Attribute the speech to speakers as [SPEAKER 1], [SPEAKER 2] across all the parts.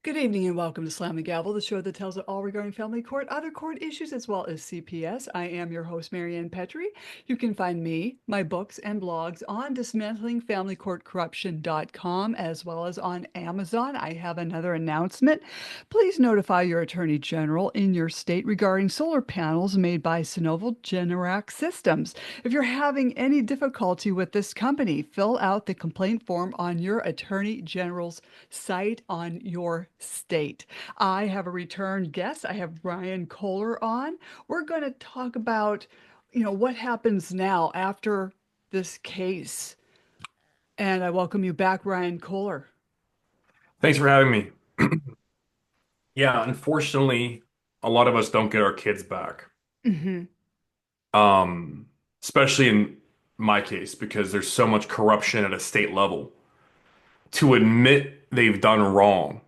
[SPEAKER 1] Good evening and welcome to Slam the Gavel, the show that tells it all regarding family court, other court issues, as well as CPS. I am your host, Marianne Petrie. You can find me, my books, and blogs on dismantlingfamilycourtcorruption.com, as well as on Amazon. I have another announcement. Please notify your Attorney General in your state regarding solar panels made by Synoval Generac Systems. If you're having any difficulty with this company, fill out the complaint form on your Attorney General's site on your state. I have a return guest. I have Brian Kolar on. We're going to talk about, what happens now after this case. And I welcome you back, Brian Kolar.
[SPEAKER 2] Thanks for having me. Yeah, unfortunately, a lot of us don't get our kids back.
[SPEAKER 1] Hmm.
[SPEAKER 2] Um, Especially in my case, because there's so much corruption at a state level. To admit they've done wrong,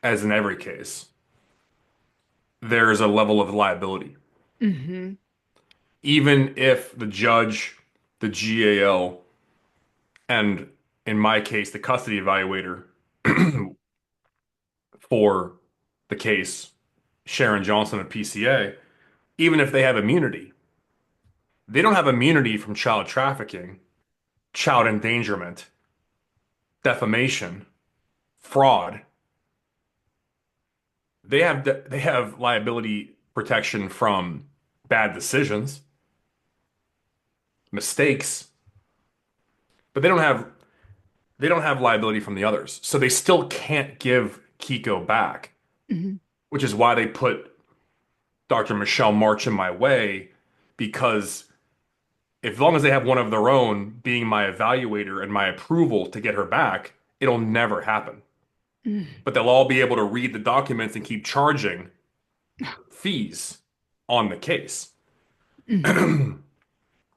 [SPEAKER 2] as in every case, there's a level of liability.
[SPEAKER 1] Hmm.
[SPEAKER 2] Even if the judge, the GAL, and in my case, the custody evaluator for the case, Sharon Johnson of PCA, even if they have immunity, they don't have immunity from child trafficking, child endangerment, defamation, fraud. They have liability protection from bad decisions, mistakes, but they don't have liability from the others. So they still can't give Kiko back,
[SPEAKER 1] Hmm.
[SPEAKER 2] which is why they put Dr. Michelle March in my way, because as long as they have one of their own being my evaluator and my approval to get her back, it'll never happen. But they'll all be able to read the documents and keep charging fees on the case.
[SPEAKER 1] Hmm.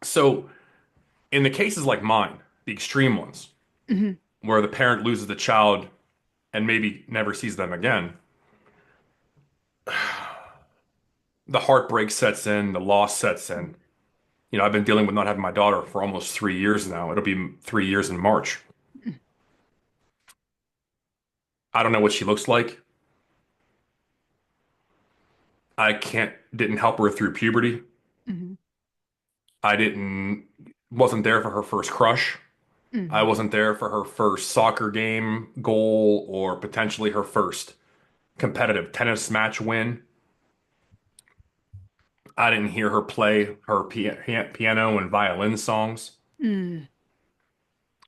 [SPEAKER 2] So, in the cases like mine, the extreme ones,
[SPEAKER 1] Hmm.
[SPEAKER 2] where the parent loses the child and maybe never sees them again, the heartbreak sets in, the loss sets in. I've been dealing with not having my daughter for almost 3 years now. It'll be 3 years in March. I don't know what she looks like. Didn't help her through puberty.
[SPEAKER 1] Hmm.
[SPEAKER 2] I wasn't there for her first crush. I
[SPEAKER 1] Hmm.
[SPEAKER 2] wasn't there for her first soccer game goal or potentially her first competitive tennis match win. I didn't hear her play her piano and violin songs.
[SPEAKER 1] Hmm.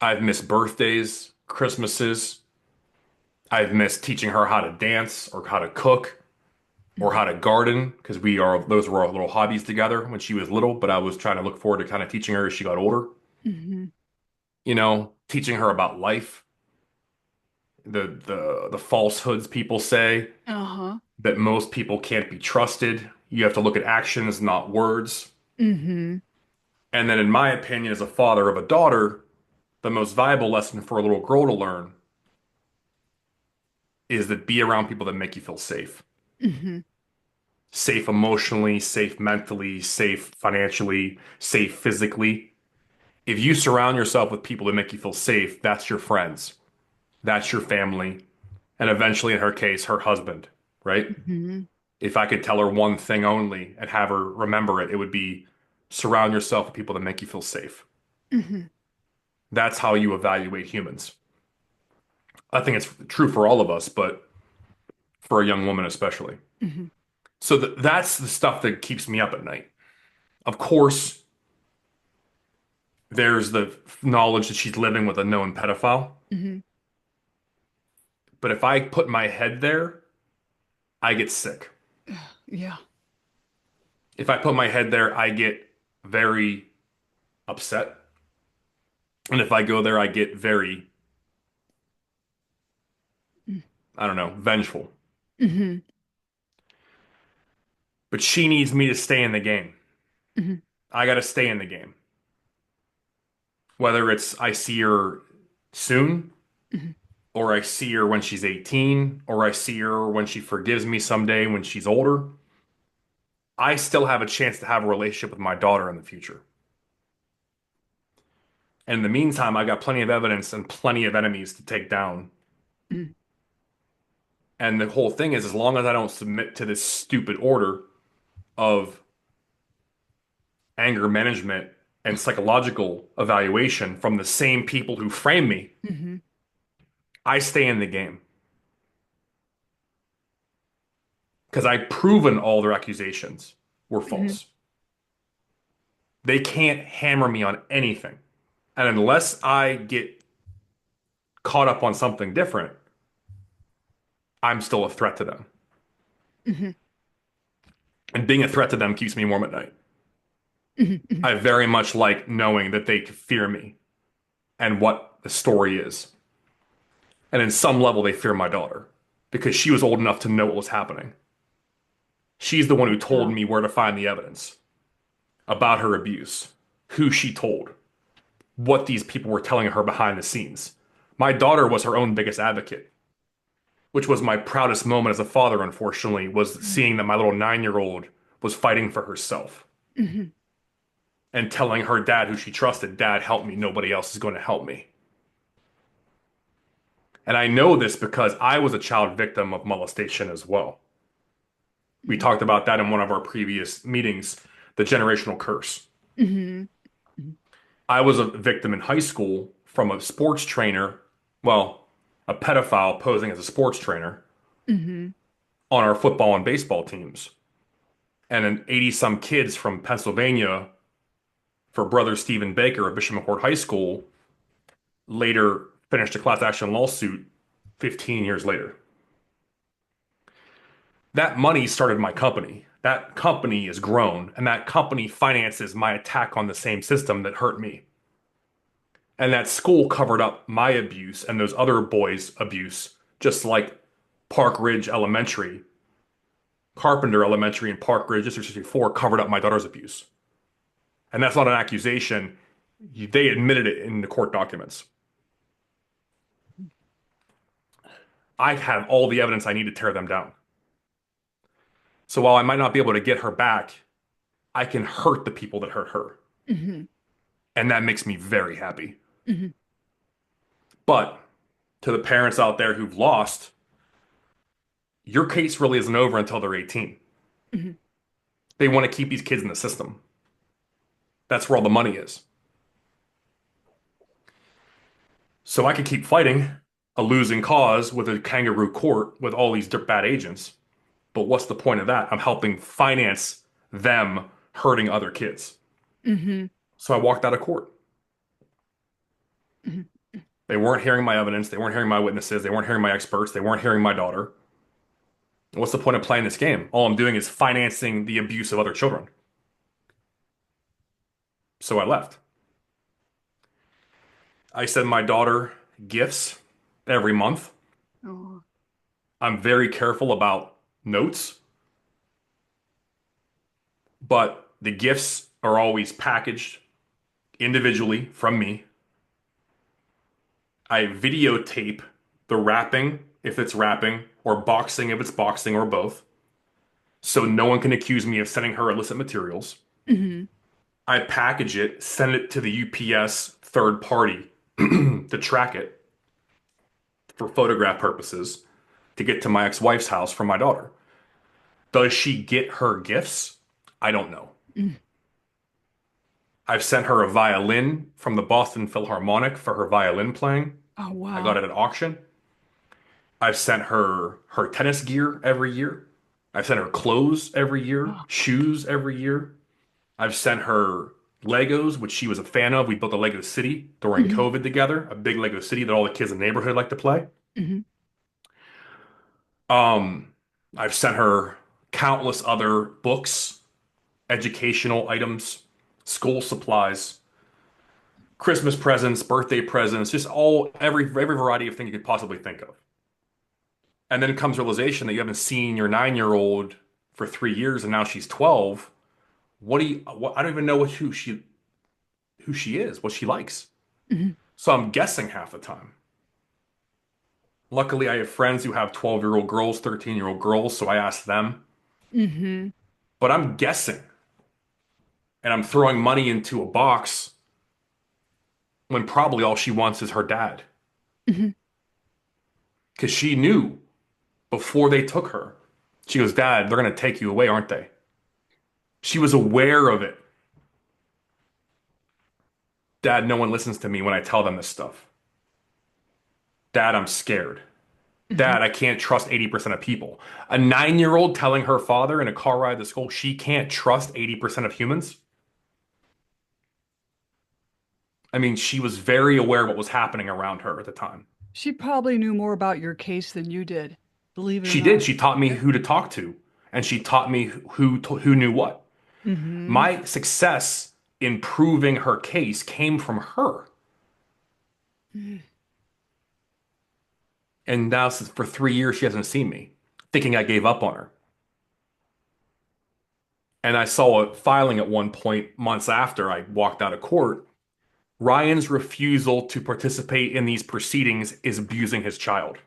[SPEAKER 2] I've missed birthdays, Christmases. I've missed teaching her how to dance or how to cook or how to garden because those were our little hobbies together when she was little, but I was trying to look forward to kind of teaching her as she got older,
[SPEAKER 1] Hmm.
[SPEAKER 2] teaching her about life, the falsehoods people say,
[SPEAKER 1] Uh-huh.
[SPEAKER 2] that most people can't be trusted. You have to look at actions, not words.
[SPEAKER 1] Hmm.
[SPEAKER 2] And then, in my opinion, as a father of a daughter, the most valuable lesson for a little girl to learn is that be around people that make you feel safe.
[SPEAKER 1] Hmm.
[SPEAKER 2] Safe emotionally, safe mentally, safe financially, safe physically. If you surround yourself with people that make you feel safe, that's your friends, that's your family, and eventually, in her case, her husband, right?
[SPEAKER 1] Hmm.
[SPEAKER 2] If I could tell her one thing only and have her remember it, it would be surround yourself with people that make you feel safe.
[SPEAKER 1] Hmm.
[SPEAKER 2] That's how you evaluate humans. I think it's true for all of us, but for a young woman especially.
[SPEAKER 1] Hmm.
[SPEAKER 2] So that's the stuff that keeps me up at night. Of course, there's the knowledge that she's living with a known pedophile.
[SPEAKER 1] Hmm.
[SPEAKER 2] But if I put my head there, I get sick.
[SPEAKER 1] Yeah.
[SPEAKER 2] If I put my head there, I get very upset. And if I go there, I get very, I don't know, vengeful.
[SPEAKER 1] Hmm.
[SPEAKER 2] But she needs me to stay in the game.
[SPEAKER 1] Hmm.
[SPEAKER 2] I got to stay in the game. Whether it's I see her soon,
[SPEAKER 1] Hmm.
[SPEAKER 2] or I see her when she's 18, or I see her when she forgives me someday when she's older, I still have a chance to have a relationship with my daughter in the future. And in the meantime, I got plenty of evidence and plenty of enemies to take down. And the whole thing is, as long as I don't submit to this stupid order of anger management and psychological evaluation from the same people who frame me,
[SPEAKER 1] Mhm.
[SPEAKER 2] I stay in the game because I've proven all their accusations were
[SPEAKER 1] Mhm.
[SPEAKER 2] false. They can't hammer me on anything. And unless I get caught up on something different, I'm still a threat to them.
[SPEAKER 1] Mhm.
[SPEAKER 2] And being a threat to them keeps me warm at night.
[SPEAKER 1] Mhm. Mhm.
[SPEAKER 2] I very much like knowing that they fear me and what the story is. And in some level, they fear my daughter because she was old enough to know what was happening. She's the one who told
[SPEAKER 1] Wow.
[SPEAKER 2] me where to find the evidence about her abuse, who she told, what these people were telling her behind the scenes. My daughter was her own biggest advocate, which was my proudest moment as a father, unfortunately, was
[SPEAKER 1] Mhm.
[SPEAKER 2] seeing that my little 9-year-old was fighting for herself
[SPEAKER 1] Mhm.
[SPEAKER 2] and telling her dad, who she trusted, Dad, help me. Nobody else is going to help me. And I know this because I was a child victim of molestation as well. We
[SPEAKER 1] Mhm.
[SPEAKER 2] talked about that in one of our previous meetings, the generational curse.
[SPEAKER 1] Mhm. Mhm.
[SPEAKER 2] I was a victim in high school from a sports trainer, well, a pedophile posing as a sports trainer
[SPEAKER 1] Mhm.
[SPEAKER 2] on our football and baseball teams. And an 80 some kids from Pennsylvania for brother Stephen Baker of Bishop McCord High School later finished a class action lawsuit 15 years later. That money started my company. That company is grown, and that company finances my attack on the same system that hurt me. And that school covered up my abuse and those other boys' abuse, just like Park Ridge Elementary, Carpenter Elementary in Park Ridge District 64 covered up my daughter's abuse. And that's not an accusation. They admitted it in the court documents. I have all the evidence I need to tear them down. So while I might not be able to get her back, I can hurt the people that hurt her.
[SPEAKER 1] Mhm.
[SPEAKER 2] And that makes me very happy.
[SPEAKER 1] Mhm.
[SPEAKER 2] But to the parents out there who've lost, your case really isn't over until they're 18.
[SPEAKER 1] Mhm.
[SPEAKER 2] They want to keep these kids in the system. That's where all the money is. So I could keep fighting a losing cause with a kangaroo court with all these bad agents. But what's the point of that? I'm helping finance them hurting other kids.
[SPEAKER 1] Mhm.
[SPEAKER 2] So I walked out of court.
[SPEAKER 1] Mhm.
[SPEAKER 2] They weren't hearing my evidence. They weren't hearing my witnesses. They weren't hearing my experts. They weren't hearing my daughter. What's the point of playing this game? All I'm doing is financing the abuse of other children. So I left. I send my daughter gifts every month.
[SPEAKER 1] Oh.
[SPEAKER 2] I'm very careful about notes, but the gifts are always packaged individually from me. I videotape the wrapping if it's wrapping, or boxing if it's boxing, or both, so no one can accuse me of sending her illicit materials.
[SPEAKER 1] Mhm.
[SPEAKER 2] I package it, send it to the UPS third party to track it for photograph purposes to get to my ex-wife's house from my daughter. Does she get her gifts? I don't know.
[SPEAKER 1] Mhm.
[SPEAKER 2] I've sent her a violin from the Boston Philharmonic for her violin playing.
[SPEAKER 1] Oh,
[SPEAKER 2] I got
[SPEAKER 1] wow.
[SPEAKER 2] it at auction. I've sent her tennis gear every year. I've sent her clothes every year,
[SPEAKER 1] Oh.
[SPEAKER 2] shoes every year. I've sent her Legos, which she was a fan of. We built a Lego city during
[SPEAKER 1] Mhm.
[SPEAKER 2] COVID together, a big Lego city that all the kids in the neighborhood like to play.
[SPEAKER 1] Mhm.
[SPEAKER 2] Um, I've sent her countless other books, educational items, school supplies, Christmas presents, birthday presents, just all every variety of thing you could possibly think of. And then comes realization that you haven't seen your 9-year-old for 3 years and now she's 12. I don't even know who she is, what she likes.
[SPEAKER 1] Mhm.
[SPEAKER 2] So I'm guessing half the time. Luckily, I have friends who have 12-year-old girls, 13-year-old girls, so I ask them.
[SPEAKER 1] Mhm.
[SPEAKER 2] But I'm guessing and I'm throwing money into a box when probably all she wants is her dad.
[SPEAKER 1] Mhm.
[SPEAKER 2] Because she knew before they took her. She goes, Dad, they're going to take you away, aren't they? She was aware of it. Dad, no one listens to me when I tell them this stuff. Dad, I'm scared.
[SPEAKER 1] Mhm.
[SPEAKER 2] Dad, I can't trust 80% of people. A 9-year old telling her father in a car ride to school she can't trust 80% of humans. I mean, she was very aware of what was happening around her at the time.
[SPEAKER 1] She probably knew more about your case than you did, believe it or
[SPEAKER 2] She did.
[SPEAKER 1] not.
[SPEAKER 2] She taught me
[SPEAKER 1] Yeah.
[SPEAKER 2] who to talk to, and she taught me who knew what.
[SPEAKER 1] Mm-hmm.
[SPEAKER 2] My success in proving her case came from her. And now, for 3 years, she hasn't seen me, thinking I gave up on her. And I saw a filing at one point, months after I walked out of court. Ryan's refusal to participate in these proceedings is abusing his child.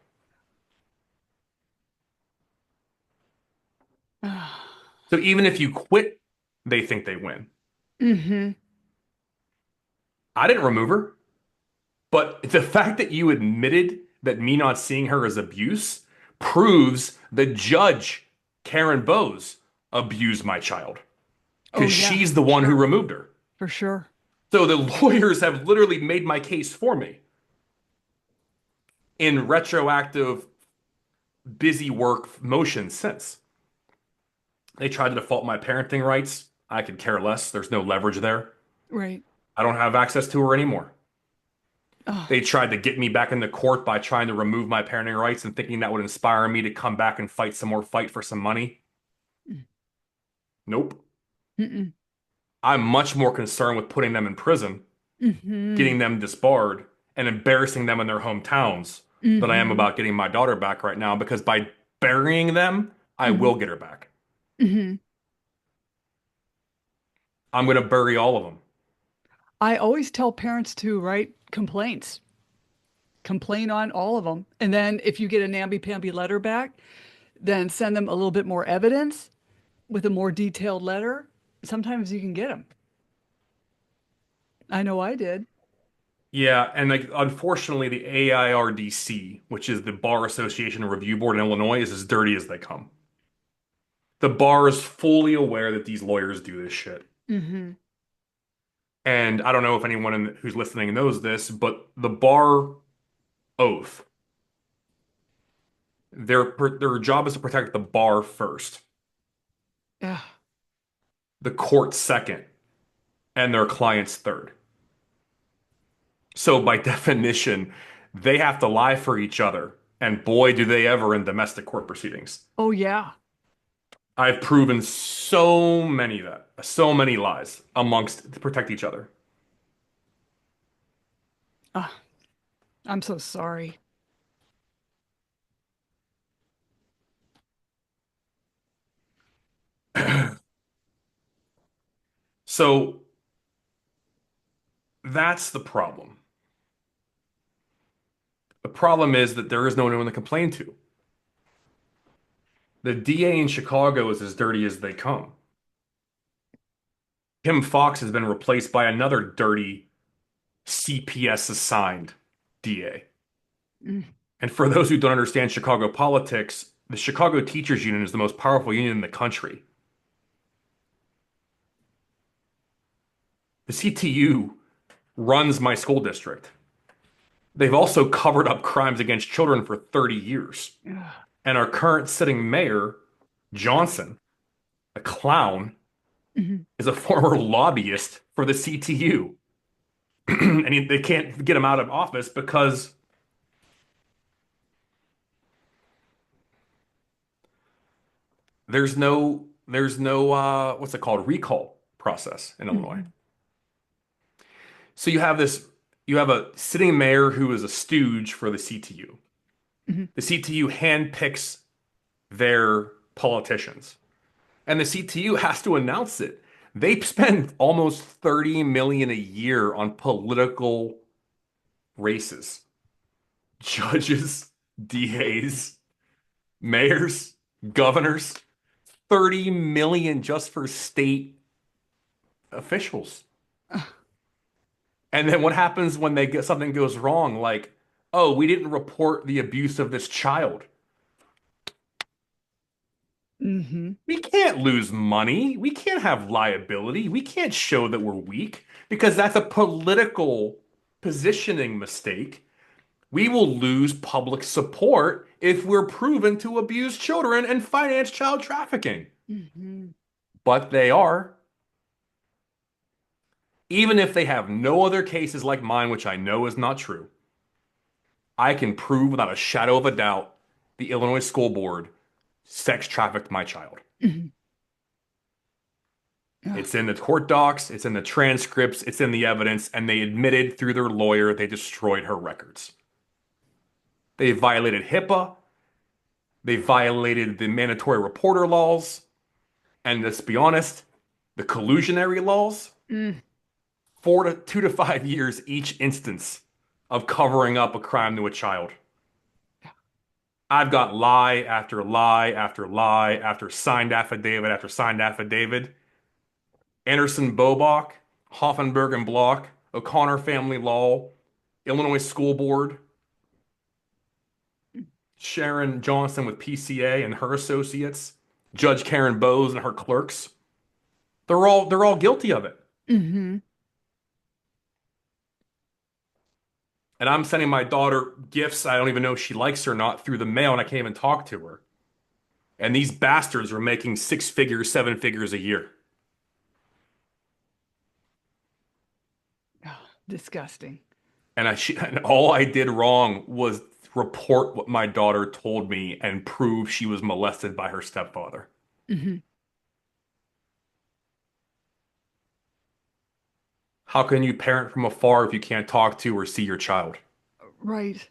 [SPEAKER 2] So even if you quit, they think they win.
[SPEAKER 1] Mm-hmm.
[SPEAKER 2] I didn't remove her, but the fact that you admitted that me not seeing her is abuse proves the judge, Karen Bowes, abused my child
[SPEAKER 1] Oh
[SPEAKER 2] because
[SPEAKER 1] yeah,
[SPEAKER 2] she's the
[SPEAKER 1] for
[SPEAKER 2] one who
[SPEAKER 1] sure.
[SPEAKER 2] removed her.
[SPEAKER 1] For sure.
[SPEAKER 2] So the lawyers have literally made my case for me in retroactive busy work motion since. They tried to default my parenting rights. I could care less. There's no leverage there.
[SPEAKER 1] Right.
[SPEAKER 2] I don't have access to her anymore.
[SPEAKER 1] Oh.
[SPEAKER 2] They tried to get me back into court by trying to remove my parenting rights and thinking that would inspire me to come back and fight some more, fight for some money. Nope.
[SPEAKER 1] Mm-mm.
[SPEAKER 2] I'm much more concerned with putting them in prison,
[SPEAKER 1] Mm-hmm.
[SPEAKER 2] getting them disbarred, and embarrassing them in their hometowns than I am
[SPEAKER 1] Mm-hmm.
[SPEAKER 2] about getting my daughter back right now because by burying them, I
[SPEAKER 1] Mm-hmm.
[SPEAKER 2] will get her back.
[SPEAKER 1] Mm-hmm.
[SPEAKER 2] I'm going to bury all of them.
[SPEAKER 1] I always tell parents to write complaints. Complain on all of them. And then if you get a namby-pamby letter back, then send them a little bit more evidence with a more detailed letter. Sometimes you can get them. I know I did.
[SPEAKER 2] Yeah, and like unfortunately, the AIRDC, which is the Bar Association Review Board in Illinois, is as dirty as they come. The bar is fully aware that these lawyers do this shit.
[SPEAKER 1] Mm-hmm.
[SPEAKER 2] And I don't know if anyone who's listening knows this, but the bar oath, their job is to protect the bar first,
[SPEAKER 1] Yeah.
[SPEAKER 2] the court second, and their clients third. So by definition, they have to lie for each other. And boy, do they ever in domestic court proceedings.
[SPEAKER 1] Oh yeah.
[SPEAKER 2] I've proven so many lies amongst to protect each other.
[SPEAKER 1] Ah, I'm so sorry.
[SPEAKER 2] So that's the problem. The problem is that there is no one to complain to. The DA in Chicago is as dirty as they come. Kim Fox has been replaced by another dirty CPS assigned DA.
[SPEAKER 1] Mm.
[SPEAKER 2] And for those who don't understand Chicago politics, the Chicago Teachers Union is the most powerful union in the country. The CTU runs my school district. They've also covered up crimes against children for 30 years.
[SPEAKER 1] Ah.
[SPEAKER 2] And our current sitting mayor, Johnson, a clown,
[SPEAKER 1] Mhm.
[SPEAKER 2] is a former lobbyist for the CTU. And they can't get him out of office because there's no what's it called, recall process in Illinois.
[SPEAKER 1] Mhm.
[SPEAKER 2] So you have a sitting mayor who is a stooge for the CTU.
[SPEAKER 1] Mhm.
[SPEAKER 2] The CTU handpicks their politicians, and the CTU has to announce it. They spend almost 30 million a year on political races. Judges, DAs, mayors, governors, 30 million just for state officials.
[SPEAKER 1] Ah.
[SPEAKER 2] And then what happens when they get goes wrong? Like, oh, we didn't report the abuse of this child.
[SPEAKER 1] Mhm.
[SPEAKER 2] We can't lose money. We can't have liability. We can't show that we're weak because that's a political positioning mistake. We will lose public support if we're proven to abuse children and finance child trafficking.
[SPEAKER 1] Mhm.
[SPEAKER 2] But they are. Even if they have no other cases like mine, which I know is not true, I can prove without a shadow of a doubt the Illinois school board sex trafficked my child.
[SPEAKER 1] Mhm. Ugh.
[SPEAKER 2] It's in the court docs, it's in the transcripts, it's in the evidence, and they admitted through their lawyer they destroyed her records. They violated HIPAA, they violated the mandatory reporter laws, and let's be honest, the collusionary laws,
[SPEAKER 1] Mm.
[SPEAKER 2] 2 to 5 years each instance of covering up a crime to a child. I've got lie after lie after lie after signed affidavit after signed affidavit. Anderson Bobach, Hoffenberg and Block, O'Connor Family Law, Illinois School Board, Sharon Johnson with PCA and her associates, Judge Karen Bowes and her clerks. They're all guilty of it.
[SPEAKER 1] Mhm.
[SPEAKER 2] And I'm sending my daughter gifts I don't even know if she likes or not through the mail, and I can't even talk to her. And these bastards are making 6 figures, 7 figures a year.
[SPEAKER 1] Ah, disgusting.
[SPEAKER 2] And all I did wrong was report what my daughter told me and prove she was molested by her stepfather.
[SPEAKER 1] Mhm.
[SPEAKER 2] How can you parent from afar if you can't talk to or see your child?
[SPEAKER 1] Right.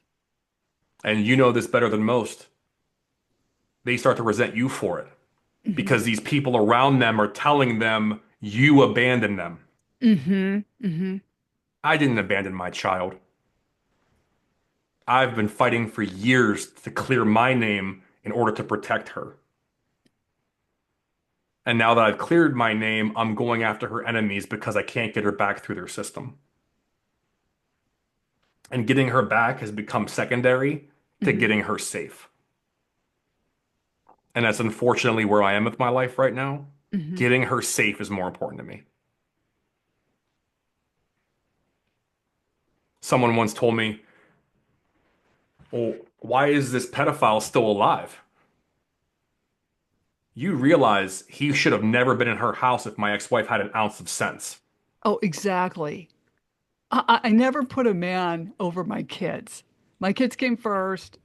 [SPEAKER 2] And you know this better than most. They start to resent you for it
[SPEAKER 1] Mhm.
[SPEAKER 2] because these people around them are telling them you abandoned them.
[SPEAKER 1] Mhm. Mhm.
[SPEAKER 2] I didn't abandon my child. I've been fighting for years to clear my name in order to protect her. And now that I've cleared my name, I'm going after her enemies because I can't get her back through their system. And getting her back has become secondary to
[SPEAKER 1] Mhm.
[SPEAKER 2] getting her safe. And that's unfortunately where I am with my life right now.
[SPEAKER 1] Mhm.
[SPEAKER 2] Getting her safe is more important to me. Someone once told me, well, why is this pedophile still alive? You realize he should have never been in her house if my ex-wife had an ounce of sense.
[SPEAKER 1] Oh, exactly. I never put a man over my kids. My kids came first.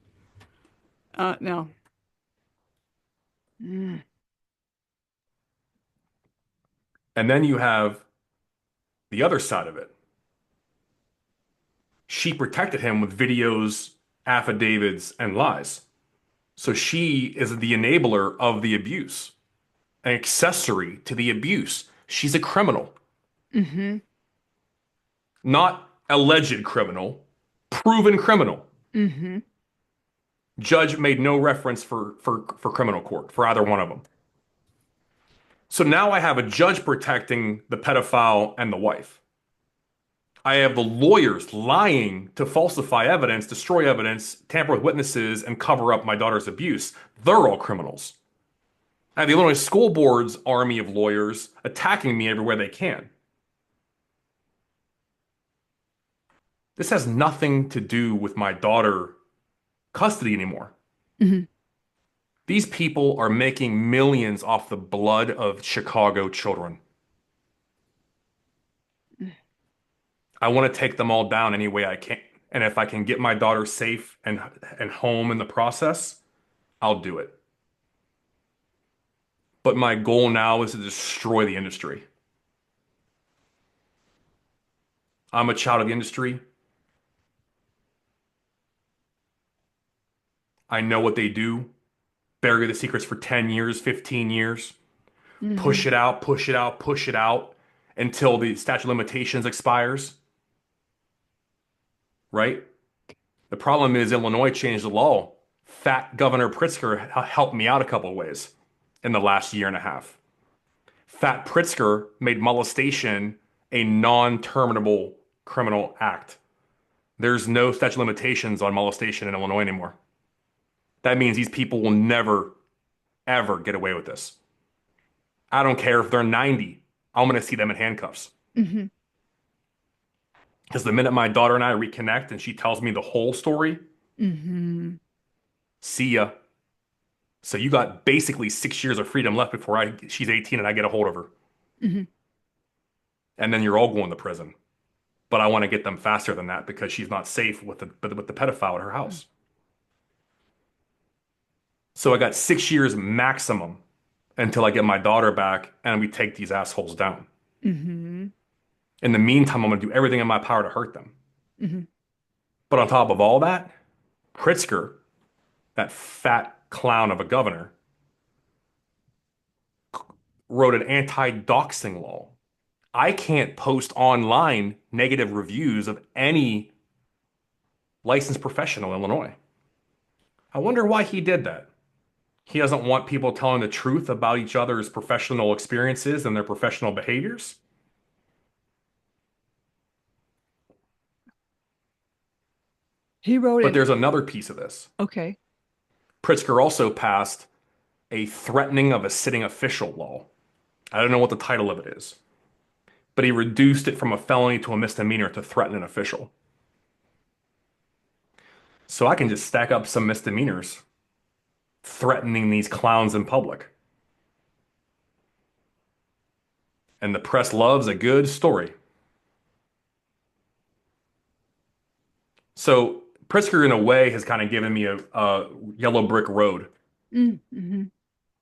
[SPEAKER 1] No. Mm.
[SPEAKER 2] And then you have the other side of it. She protected him with videos, affidavits, and lies. So she is the enabler of the abuse, an accessory to the abuse. She's a criminal,
[SPEAKER 1] Mhm.
[SPEAKER 2] not alleged criminal, proven criminal.
[SPEAKER 1] Mhm.
[SPEAKER 2] Judge made no reference for criminal court for either one of them. So now I have a judge protecting the pedophile and the wife. I have the lawyers lying to falsify evidence, destroy evidence, tamper with witnesses, and cover up my daughter's abuse. They're all criminals. I have the Illinois School Board's army of lawyers attacking me everywhere they can. This has nothing to do with my daughter custody anymore.
[SPEAKER 1] Mhm.
[SPEAKER 2] These people are making millions off the blood of Chicago children. I want to take them all down any way I can. And if I can get my daughter safe and home in the process, I'll do it. But my goal now is to destroy the industry. I'm a child of the industry. I know what they do. Bury the secrets for 10 years, 15 years. Push
[SPEAKER 1] Mhm.
[SPEAKER 2] it out, push it out, push it out until the statute of limitations expires, right? The problem is Illinois changed the law. Fat Governor Pritzker helped me out a couple of ways in the last year and a half. Fat Pritzker made molestation a non-terminable criminal act. There's no statute of limitations on molestation in Illinois anymore. That means these people will never, ever get away with this. I don't care if they're 90. I'm going to see them in handcuffs.
[SPEAKER 1] Mm-hmm.
[SPEAKER 2] Because the minute my daughter and I reconnect and she tells me the whole story,
[SPEAKER 1] Mm-hmm.
[SPEAKER 2] see ya. So you got basically 6 years of freedom left before she's 18 and I get a hold of her.
[SPEAKER 1] Mm-hmm.
[SPEAKER 2] And then you're all going to prison. But I want to get them faster than that because she's not safe with the pedophile at her house. So I got 6 years maximum until I get my daughter back and we take these assholes down.
[SPEAKER 1] Mm-hmm.
[SPEAKER 2] In the meantime, I'm going to do everything in my power to hurt them.
[SPEAKER 1] Mm-hmm.
[SPEAKER 2] But on top of all that, Pritzker, that fat clown of a governor, wrote an anti-doxing law. I can't post online negative reviews of any licensed professional in Illinois. I wonder why he did that. He doesn't want people telling the truth about each other's professional experiences and their professional behaviors.
[SPEAKER 1] He wrote
[SPEAKER 2] But
[SPEAKER 1] an
[SPEAKER 2] there's another piece of this.
[SPEAKER 1] okay.
[SPEAKER 2] Pritzker also passed a threatening of a sitting official law. I don't know what the title of it is, but he reduced it from a felony to a misdemeanor to threaten an official. So I can just stack up some misdemeanors threatening these clowns in public. And the press loves a good story. So Pritzker, in a way, has kind of given me a yellow brick road
[SPEAKER 1] Mm-hmm.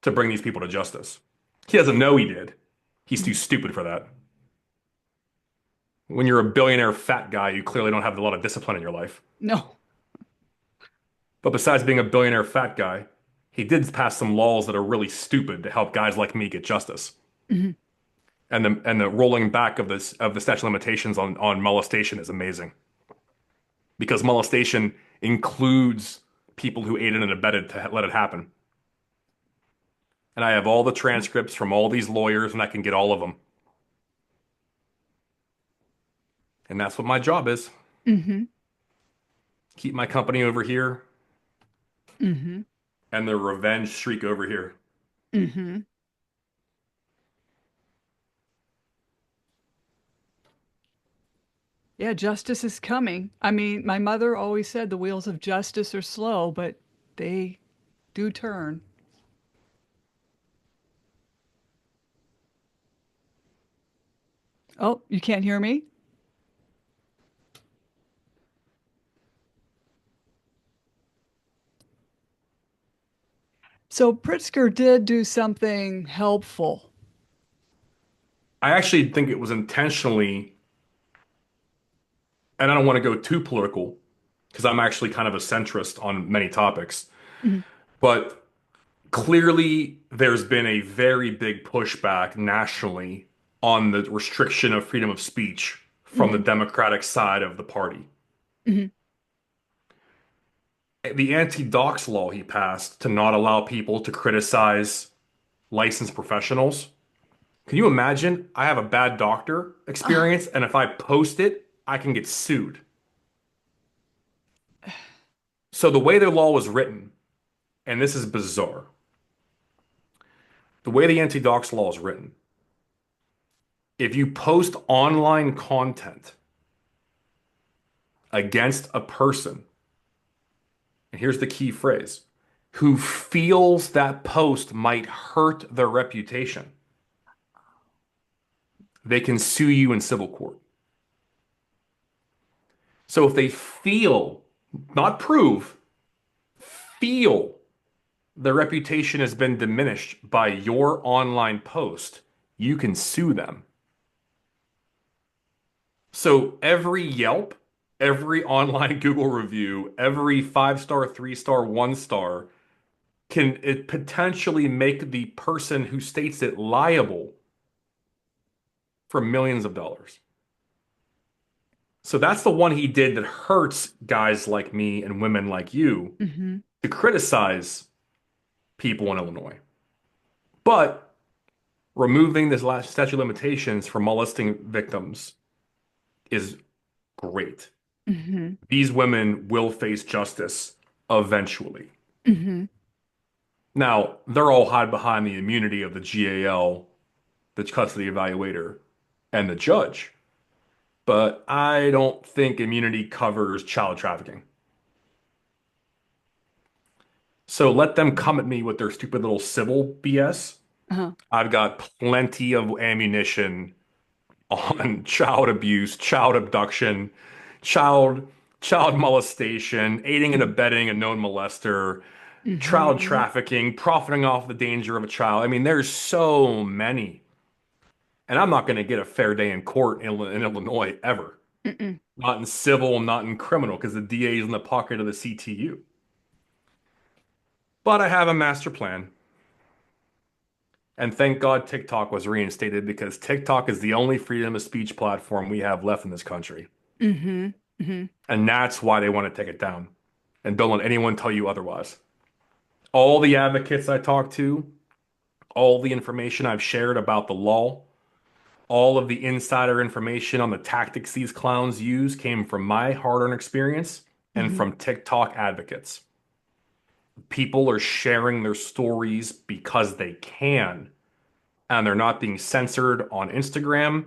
[SPEAKER 2] to bring these people to justice. He doesn't know he did. He's too
[SPEAKER 1] Mm-hmm.
[SPEAKER 2] stupid for that. When you're a billionaire fat guy, you clearly don't have a lot of discipline in your life.
[SPEAKER 1] No.
[SPEAKER 2] But besides being a billionaire fat guy, he did pass some laws that are really stupid to help guys like me get justice.
[SPEAKER 1] Mm-hmm.
[SPEAKER 2] And the rolling back of the statute of limitations on molestation is amazing because molestation includes people who aided and abetted to let it happen. And I have all the transcripts from all these lawyers, and I can get all of them. And that's what my job is.
[SPEAKER 1] Mm-hmm.
[SPEAKER 2] Keep my company over here
[SPEAKER 1] Mm-hmm.
[SPEAKER 2] and the revenge streak over here.
[SPEAKER 1] Mm-hmm. Yeah, justice is coming. I mean, my mother always said the wheels of justice are slow, but they do turn. Oh, you can't hear me? So Pritzker did do something helpful.
[SPEAKER 2] I actually think it was intentionally, and I don't want to go too political because I'm actually kind of a centrist on many topics,
[SPEAKER 1] Mhm.
[SPEAKER 2] but clearly there's been a very big pushback nationally on the restriction of freedom of speech from the
[SPEAKER 1] Mhm.
[SPEAKER 2] Democratic side of the party.
[SPEAKER 1] Mhm.
[SPEAKER 2] The anti-dox law he passed to not allow people to criticize licensed professionals. Can you imagine? I have a bad doctor experience, and if I post it, I can get sued. So the way the law was written, and this is bizarre, the way the anti-dox law is written, if you post online content against a person, and here's the key phrase, who feels that post might hurt their reputation, they can sue you in civil court. So if they feel, not prove, feel their reputation has been diminished by your online post, you can sue them. So every Yelp, every online Google review, every 5 star, 3 star, 1 star can it potentially make the person who states it liable for millions of dollars. So that's the one he did that hurts guys like me and women like you
[SPEAKER 1] Mhm.
[SPEAKER 2] to criticize people in Illinois. But removing this last statute of limitations for molesting victims is great.
[SPEAKER 1] Mhm.
[SPEAKER 2] These women will face justice eventually.
[SPEAKER 1] Mhm.
[SPEAKER 2] Now, they're all hide behind the immunity of the GAL, the custody evaluator, and the judge. But I don't think immunity covers child trafficking. So let them come at me with their stupid little civil BS.
[SPEAKER 1] Uh-huh.
[SPEAKER 2] I've got plenty of ammunition on child abuse, child abduction, child child molestation, aiding and abetting a known molester, child
[SPEAKER 1] Mm-hmm.
[SPEAKER 2] trafficking, profiting off the danger of a child. I mean, there's so many. And I'm not going to get a fair day in court in Illinois ever.
[SPEAKER 1] Mm-mm.
[SPEAKER 2] Not in civil, not in criminal, because the DA is in the pocket of the CTU. But I have a master plan. And thank God TikTok was reinstated because TikTok is the only freedom of speech platform we have left in this country.
[SPEAKER 1] Mm-hmm. Mm-hmm.
[SPEAKER 2] And that's why they want to take it down. And don't let anyone tell you otherwise. All the advocates I talked to, all the information I've shared about the law, all of the insider information on the tactics these clowns use came from my hard-earned experience and
[SPEAKER 1] Mm-hmm.
[SPEAKER 2] from TikTok advocates. People are sharing their stories because they can, and they're not being censored on Instagram.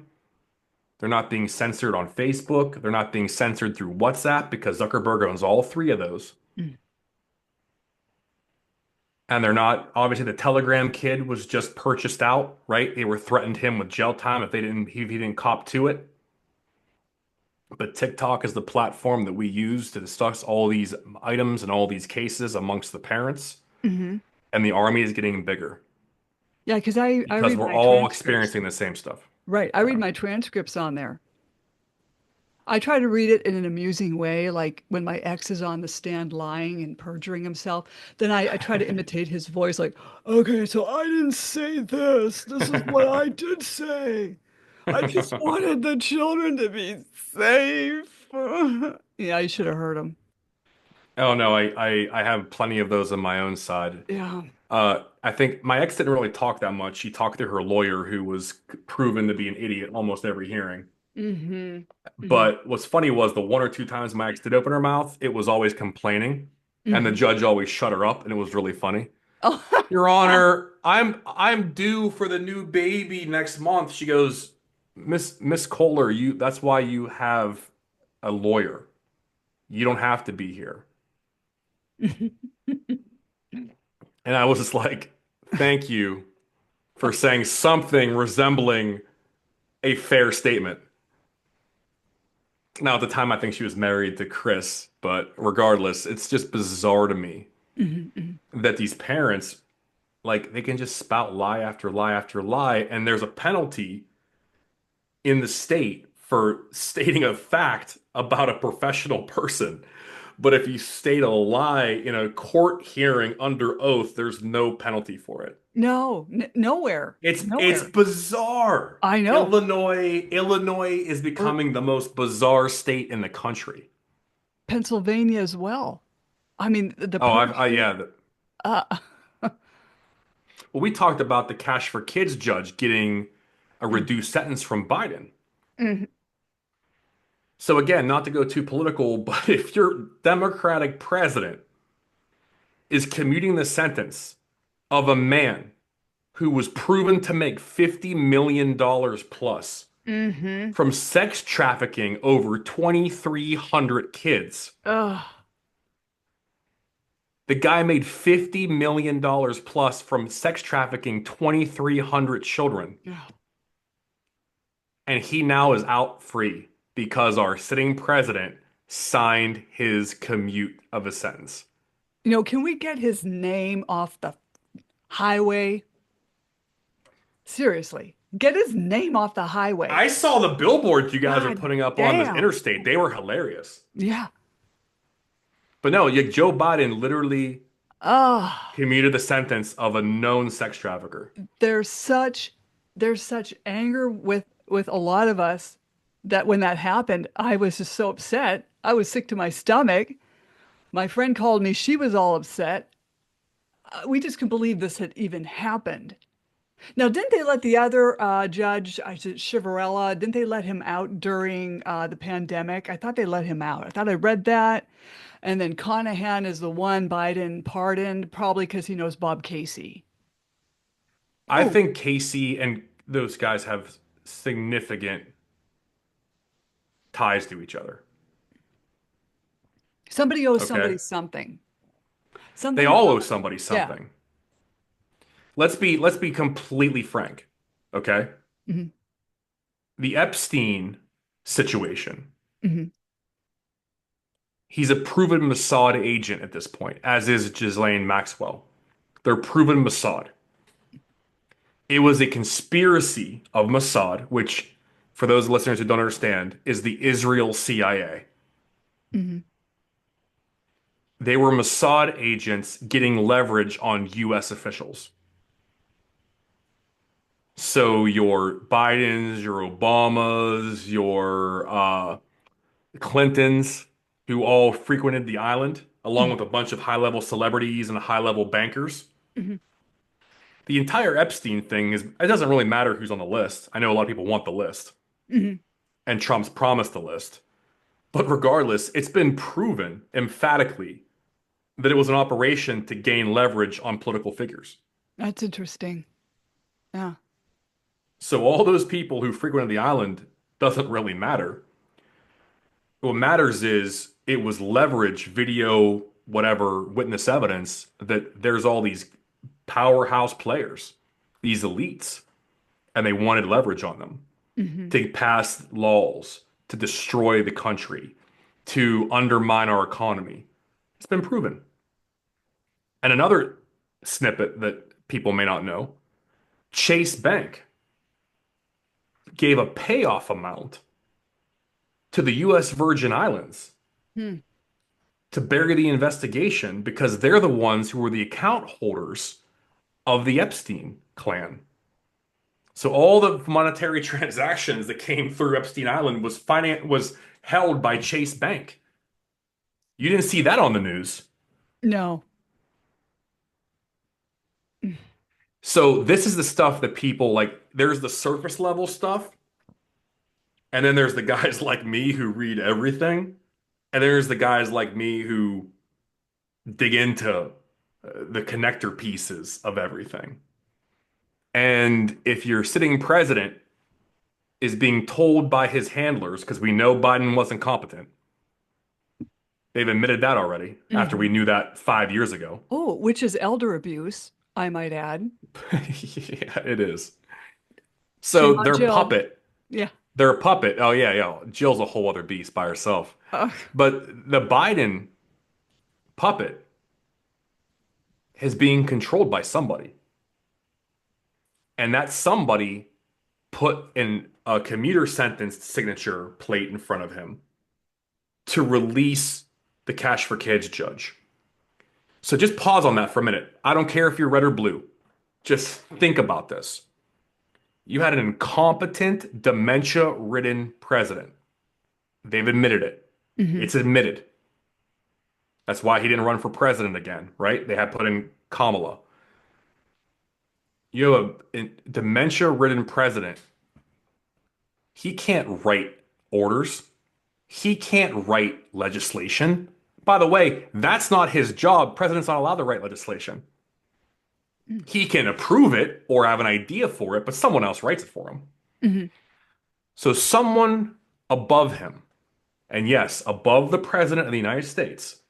[SPEAKER 2] They're not being censored on Facebook. They're not being censored through WhatsApp because Zuckerberg owns all three of those. And they're not, obviously, the Telegram kid was just purchased out, right? They were threatened him with jail time if he didn't cop to it. But TikTok is the platform that we use to discuss all these items and all these cases amongst the parents.
[SPEAKER 1] Mm-hmm.
[SPEAKER 2] And the army is getting bigger
[SPEAKER 1] Yeah, because I
[SPEAKER 2] because
[SPEAKER 1] read
[SPEAKER 2] we're
[SPEAKER 1] my
[SPEAKER 2] all
[SPEAKER 1] transcripts.
[SPEAKER 2] experiencing the same stuff.
[SPEAKER 1] Right. I read
[SPEAKER 2] So,
[SPEAKER 1] my transcripts on there. I try to read it in an amusing way, like when my ex is on the stand lying and perjuring himself, then I try to imitate his voice, like, okay, so I didn't say this. This is what I did say. I just wanted the children to be safe. Yeah, you should have heard him.
[SPEAKER 2] oh no, I have plenty of those on my own side.
[SPEAKER 1] Yeah.
[SPEAKER 2] I think my ex didn't really talk that much. She talked to her lawyer, who was proven to be an idiot almost every hearing.
[SPEAKER 1] Mm-hmm. Mm-hmm.
[SPEAKER 2] But what's funny was the one or two times my ex did open her mouth, it was always complaining, and the
[SPEAKER 1] Mm-hmm.
[SPEAKER 2] judge always shut her up, and it was really funny.
[SPEAKER 1] Oh,
[SPEAKER 2] Your Honor, I'm due for the new baby next month. She goes, Miss Kolar, you that's why you have a lawyer. You don't have to be here. And I was just like, thank you for saying something resembling a fair statement. Now, at the time, I think she was married to Chris, but regardless, it's just bizarre to me
[SPEAKER 1] Mhm,
[SPEAKER 2] that these parents, like, they can just spout lie after lie after lie, and there's a penalty in the state for stating a fact about a professional person. But if you state a lie in a court hearing under oath, there's no penalty for it.
[SPEAKER 1] no, n nowhere,
[SPEAKER 2] It's
[SPEAKER 1] nowhere.
[SPEAKER 2] bizarre.
[SPEAKER 1] I know.
[SPEAKER 2] Illinois is
[SPEAKER 1] Or
[SPEAKER 2] becoming the most bizarre state in the country.
[SPEAKER 1] Pennsylvania as well. I mean, the
[SPEAKER 2] Oh, yeah.
[SPEAKER 1] perjury. Uh,
[SPEAKER 2] Well, we talked about the Cash for Kids judge getting a
[SPEAKER 1] mm,
[SPEAKER 2] reduced sentence from Biden.
[SPEAKER 1] mm,
[SPEAKER 2] So again, not to go too political, but if your Democratic president is commuting the sentence of a man who was proven to make $50 million plus
[SPEAKER 1] hmm.
[SPEAKER 2] from sex trafficking over 2,300 kids.
[SPEAKER 1] Ugh.
[SPEAKER 2] The guy made $50 million plus from sex trafficking 2,300 children.
[SPEAKER 1] Ugh.
[SPEAKER 2] And he now is out free because our sitting president signed his commute of a sentence.
[SPEAKER 1] Can we get his name off the highway? Seriously, get his name off the highway.
[SPEAKER 2] I saw the billboards you guys are
[SPEAKER 1] God
[SPEAKER 2] putting up on this
[SPEAKER 1] damn.
[SPEAKER 2] interstate. They were hilarious.
[SPEAKER 1] Yeah.
[SPEAKER 2] But no, yeah, Joe Biden literally
[SPEAKER 1] Oh,
[SPEAKER 2] commuted the sentence of a known sex trafficker.
[SPEAKER 1] there's such there's such anger with a lot of us that when that happened, I was just so upset. I was sick to my stomach. My friend called me. She was all upset. We just couldn't believe this had even happened. Now, didn't they let the other judge, I said Chivarella, didn't they let him out during the pandemic? I thought they let him out. I thought I read that. And then Conahan is the one Biden pardoned, probably because he knows Bob Casey.
[SPEAKER 2] I
[SPEAKER 1] Oh,
[SPEAKER 2] think Casey and those guys have significant ties to each other.
[SPEAKER 1] somebody owes
[SPEAKER 2] Okay.
[SPEAKER 1] somebody something.
[SPEAKER 2] They
[SPEAKER 1] Something
[SPEAKER 2] all
[SPEAKER 1] about,
[SPEAKER 2] owe somebody
[SPEAKER 1] yeah.
[SPEAKER 2] something. Let's be completely frank. Okay.
[SPEAKER 1] Hmm.
[SPEAKER 2] The Epstein situation.
[SPEAKER 1] Hmm.
[SPEAKER 2] He's a proven Mossad agent at this point, as is Ghislaine Maxwell. They're proven Mossad. It was a conspiracy of Mossad, which, for those listeners who don't understand, is the Israel CIA.
[SPEAKER 1] Hmm.
[SPEAKER 2] They were Mossad agents getting leverage on US officials. So your Bidens, your Obamas, your Clintons, who all frequented the island, along
[SPEAKER 1] Hmm.
[SPEAKER 2] with a bunch of high-level celebrities and high-level bankers.
[SPEAKER 1] Hmm.
[SPEAKER 2] The entire Epstein thing is, it doesn't really matter who's on the list. I know a lot of people want the list,
[SPEAKER 1] Hmm.
[SPEAKER 2] and Trump's promised the list. But regardless, it's been proven emphatically that it was an operation to gain leverage on political figures.
[SPEAKER 1] That's interesting. Yeah.
[SPEAKER 2] So all those people who frequented the island doesn't really matter. What matters is it was leverage, video, whatever, witness evidence that there's all these powerhouse players, these elites, and they wanted leverage on them
[SPEAKER 1] Hmm.
[SPEAKER 2] to pass laws, to destroy the country, to undermine our economy. It's been proven. And another snippet that people may not know, Chase Bank gave a payoff amount to the US Virgin Islands
[SPEAKER 1] Hmm.
[SPEAKER 2] to bury the investigation because they're the ones who were the account holders of the Epstein clan. So all the monetary transactions that came through Epstein Island was held by Chase Bank. You didn't see that on the news.
[SPEAKER 1] No.
[SPEAKER 2] So this is the stuff that people like. There's the surface level stuff, and then there's the guys like me who read everything, and there's the guys like me who dig into the connector pieces of everything. And if your sitting president is being told by his handlers, because we know Biden wasn't competent, they've admitted that already after we
[SPEAKER 1] Hmm.
[SPEAKER 2] knew that 5 years ago.
[SPEAKER 1] Oh, which is elder abuse, I might add.
[SPEAKER 2] Yeah, it is.
[SPEAKER 1] Shame
[SPEAKER 2] So
[SPEAKER 1] on Jill. Yeah.
[SPEAKER 2] they're a puppet. Oh yeah, yeah. Jill's a whole other beast by herself. But the Biden puppet is being controlled by somebody. And that somebody put in a commuter sentence signature plate in front of him to release the Cash for Kids judge. So just pause on that for a minute. I don't care if you're red or blue. Just think about this. You had an incompetent, dementia-ridden president. They've admitted it.
[SPEAKER 1] Hmm.
[SPEAKER 2] It's admitted. That's why he didn't run for president again, right? They had put in Kamala. You have a dementia-ridden president. He can't write orders. He can't write legislation. By the way, that's not his job. President's not allowed to write legislation. He can approve it or have an idea for it, but someone else writes it for him.
[SPEAKER 1] Hmm.
[SPEAKER 2] So someone above him, and yes, above the president of the United States,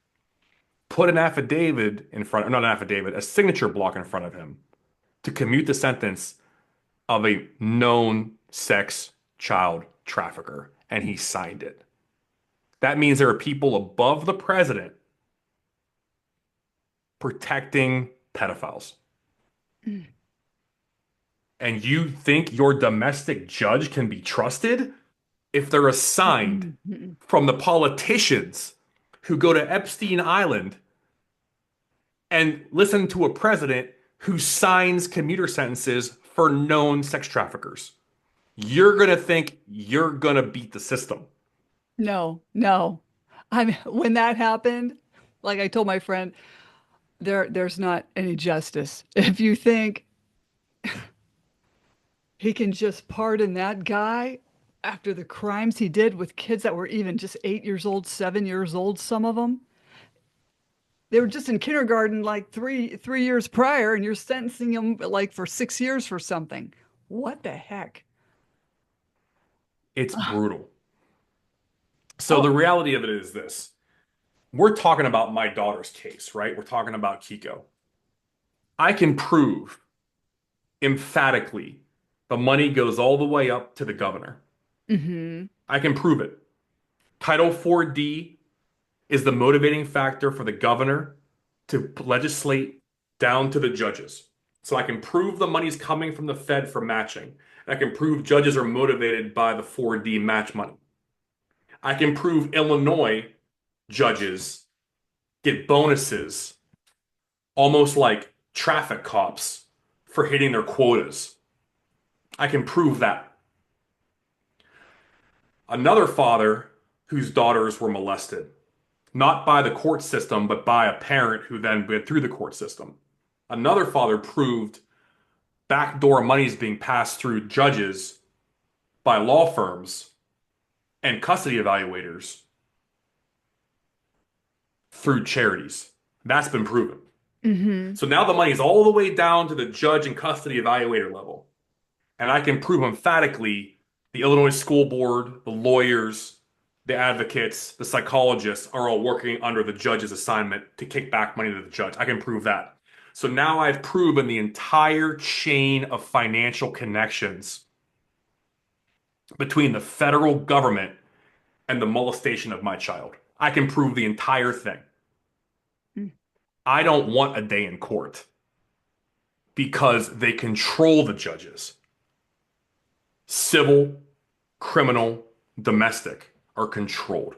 [SPEAKER 2] put an affidavit in front, not an affidavit, a signature block in front of him to commute the sentence of a known sex child trafficker, and he signed it. That means there are people above the president protecting pedophiles. And you think your domestic judge can be trusted if they're assigned
[SPEAKER 1] Hmm.
[SPEAKER 2] from the politicians who go to Epstein Island and listen to a president who signs commuter sentences for known sex traffickers? You're going to think you're going to beat the system.
[SPEAKER 1] No, no. I mean, when that happened, like I told my friend, there's not any justice. If you think he can just pardon that guy after the crimes he did with kids that were even just 8 years old, 7 years old, some of them, They were just in kindergarten like three years prior, and you're sentencing them like for 6 years for something. What the heck?
[SPEAKER 2] It's brutal. So
[SPEAKER 1] Oh,
[SPEAKER 2] the reality of it is this. We're talking about my daughter's case, right? We're talking about Kiko. I can prove emphatically the money goes all the way up to the governor.
[SPEAKER 1] mm-hmm.
[SPEAKER 2] I can prove it. Title 4D is the motivating factor for the governor to legislate down to the judges. So I can prove the money's coming from the Fed for matching. I can prove judges are motivated by the 4D match money. I can prove Illinois judges get bonuses almost like traffic cops for hitting their quotas. I can prove that. Another father whose daughters were molested, not by the court system, but by a parent who then went through the court system. Another father proved backdoor monies being passed through judges by law firms and custody evaluators through charities. That's been proven.
[SPEAKER 1] Mm-hmm.
[SPEAKER 2] So now the money is all the way down to the judge and custody evaluator level. And I can prove emphatically the Illinois school board, the lawyers, the advocates, the psychologists are all working under the judge's assignment to kick back money to the judge. I can prove that. So now I've proven the entire chain of financial connections between the federal government and the molestation of my child. I can prove the entire thing. I don't want a day in court because they control the judges. Civil, criminal, domestic are controlled.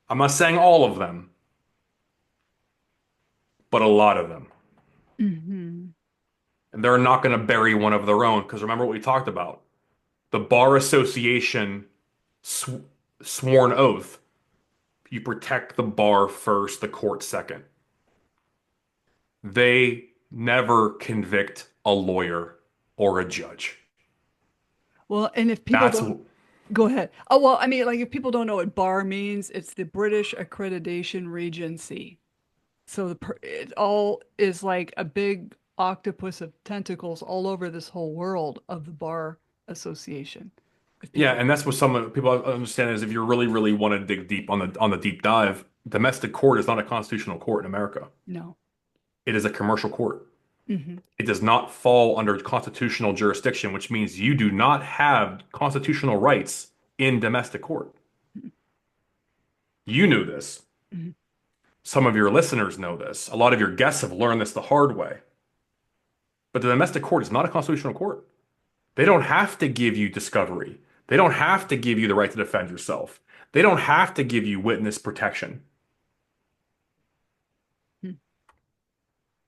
[SPEAKER 2] I'm not saying all of them, but a lot of them.
[SPEAKER 1] Mm-hmm.
[SPEAKER 2] And they're not going to bury one of their own because remember what we talked about. The Bar Association sw sworn oath. You protect the bar first, the court second. They never convict a lawyer or a judge.
[SPEAKER 1] Well, and if people
[SPEAKER 2] That's
[SPEAKER 1] don't go ahead. Oh, well, I mean, like if people don't know what bar means, it's the British Accreditation Regency. So it all is like a big octopus of tentacles all over this whole world of the bar association. If
[SPEAKER 2] yeah,
[SPEAKER 1] people
[SPEAKER 2] and that's what some people understand is if you really, really want to dig deep on the deep dive, domestic court is not a constitutional court in America.
[SPEAKER 1] no.
[SPEAKER 2] It is a commercial court.
[SPEAKER 1] Hmm.
[SPEAKER 2] It does not fall under constitutional jurisdiction, which means you do not have constitutional rights in domestic court. You knew this.
[SPEAKER 1] Hmm.
[SPEAKER 2] Some of your listeners know this. A lot of your guests have learned this the hard way. But the domestic court is not a constitutional court. They don't have to give you discovery. They don't have to give you the right to defend yourself. They don't have to give you witness protection.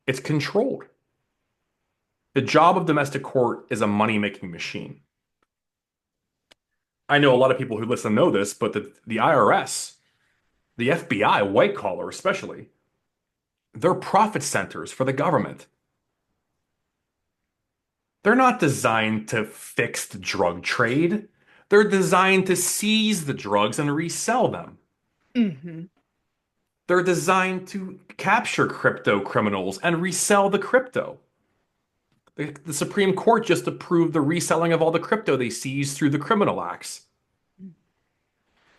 [SPEAKER 2] It's controlled. The job of domestic court is a money-making machine. I know a lot of people who listen know this, but the IRS, the FBI, white collar especially, they're profit centers for the government. They're not designed to fix the drug trade. They're designed to seize the drugs and resell them.
[SPEAKER 1] Hmm.
[SPEAKER 2] They're designed to capture crypto criminals and resell the crypto. The Supreme Court just approved the reselling of all the crypto they seized through the criminal acts.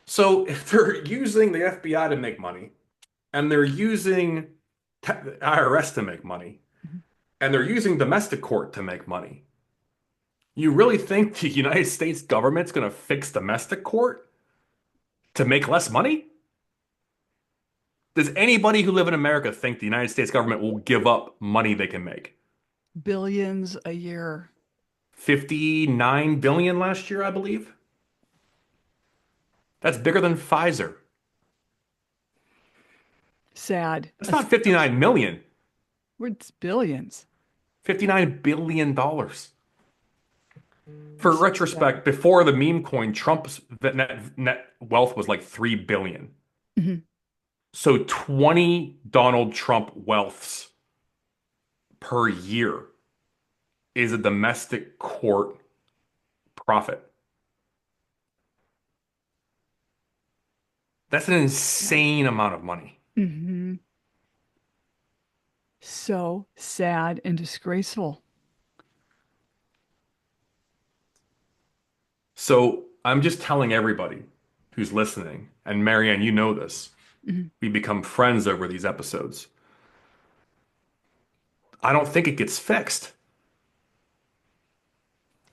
[SPEAKER 2] So if they're using the FBI to make money, and they're using the IRS to make money, and they're using domestic court to make money, you really think the United States government's going to fix domestic court to make less money? Does anybody who live in America think the United States government will give up money they can make?
[SPEAKER 1] Billions a year.
[SPEAKER 2] 59 billion last year, I believe. That's bigger than Pfizer.
[SPEAKER 1] Sad.
[SPEAKER 2] That's not 59 million,
[SPEAKER 1] It's billions.
[SPEAKER 2] $59 billion dollars. For
[SPEAKER 1] So sad.
[SPEAKER 2] retrospect, before the meme coin, Trump's net wealth was like 3 billion.
[SPEAKER 1] Mhm.
[SPEAKER 2] So 20 Donald Trump wealths per year is a domestic court profit. That's an
[SPEAKER 1] Yeah.
[SPEAKER 2] insane amount of money.
[SPEAKER 1] Hmm. so sad and disgraceful.
[SPEAKER 2] So I'm just telling everybody who's listening, and Marianne, you know this.
[SPEAKER 1] Mhm,
[SPEAKER 2] We become friends over these episodes. I don't think it gets fixed.